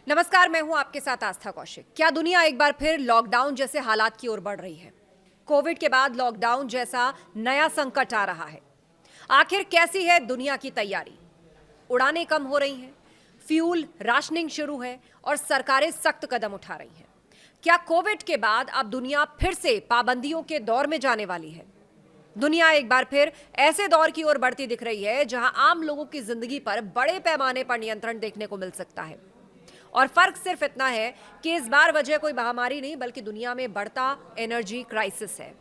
नमस्कार, मैं हूं आपके साथ आस्था कौशिक। क्या दुनिया एक बार फिर लॉकडाउन जैसे हालात की ओर बढ़ रही है? कोविड के बाद लॉकडाउन जैसा नया संकट आ रहा है। आखिर कैसी है दुनिया की तैयारी? उड़ानें कम हो रही हैं, फ्यूल राशनिंग शुरू है और सरकारें सख्त कदम उठा रही हैं। क्या कोविड के बाद अब दुनिया फिर से पाबंदियों के दौर में जाने वाली है? दुनिया एक बार फिर ऐसे दौर की ओर बढ़ती दिख रही है जहां आम लोगों की जिंदगी पर बड़े पैमाने पर नियंत्रण देखने को मिल सकता है। और फर्क सिर्फ इतना है कि इस बार वजह कोई महामारी नहीं बल्कि दुनिया में बढ़ता एनर्जी क्राइसिस है।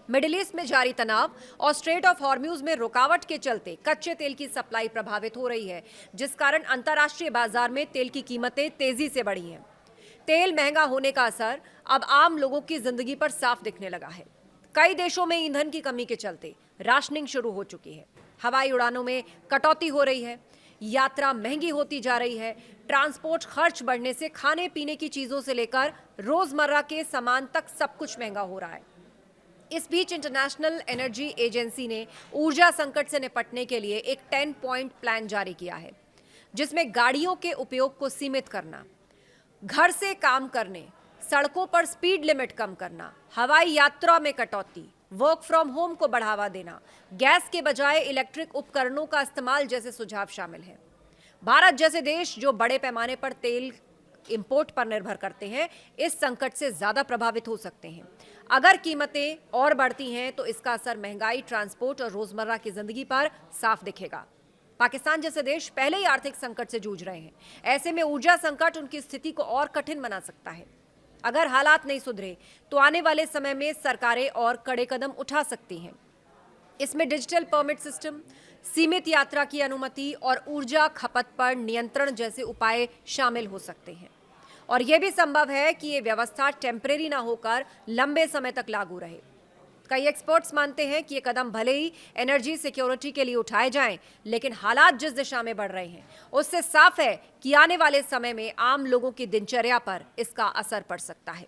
मिडिल ईस्ट में जारी तनाव और स्ट्रेट ऑफ हॉर्म्यूज में रुकावट के चलते कच्चे तेल की सप्लाई प्रभावित हो रही है, जिस कारण अंतर्राष्ट्रीय बाजार में तेल की कीमतें तेजी से बढ़ी हैं। तेल महंगा होने का असर अब आम लोगों की जिंदगी पर साफ दिखने लगा है। कई देशों में ईंधन की कमी के चलते राशनिंग शुरू हो चुकी है। हवाई उड़ानों में कटौती हो रही है, यात्रा महंगी होती जा रही है। ट्रांसपोर्ट खर्च बढ़ने से खाने पीने की चीजों से लेकर रोजमर्रा के सामान तक सब कुछ महंगा हो रहा है। इस बीच इंटरनेशनल एनर्जी एजेंसी ने ऊर्जा संकट से निपटने के लिए एक 10 पॉइंट प्लान जारी किया है, जिसमें गाड़ियों के उपयोग को सीमित करना, घर से काम करने, सड़कों पर स्पीड लिमिट कम करना, हवाई यात्रा में कटौती, वर्क फ्रॉम होम को बढ़ावा देना, गैस के बजाय इलेक्ट्रिक उपकरणों का इस्तेमाल जैसे सुझाव शामिल हैं। भारत जैसे देश जो बड़े पैमाने पर तेल इंपोर्ट पर निर्भर करते हैं, इस संकट से ज्यादा प्रभावित हो सकते हैं। अगर कीमतें और बढ़ती हैं तो इसका असर महंगाई, ट्रांसपोर्ट और रोजमर्रा की जिंदगी पर साफ दिखेगा। पाकिस्तान जैसे देश पहले ही आर्थिक संकट से जूझ रहे हैं। ऐसे में ऊर्जा संकट उनकी स्थिति को और कठिन बना सकता है। अगर हालात नहीं सुधरे तो आने वाले समय में सरकारें और कड़े कदम उठा सकती हैं। इसमें डिजिटल परमिट सिस्टम, सीमित यात्रा की अनुमति और ऊर्जा खपत पर नियंत्रण जैसे उपाय शामिल हो सकते हैं। और यह भी संभव है कि ये व्यवस्था टेम्परेरी ना होकर लंबे समय तक लागू रहे। कई एक्सपर्ट्स मानते हैं कि ये कदम भले ही एनर्जी सिक्योरिटी के लिए उठाए जाएं, लेकिन हालात जिस दिशा में बढ़ रहे हैं उससे साफ है कि आने वाले समय में आम लोगों की दिनचर्या पर इसका असर पड़ सकता है।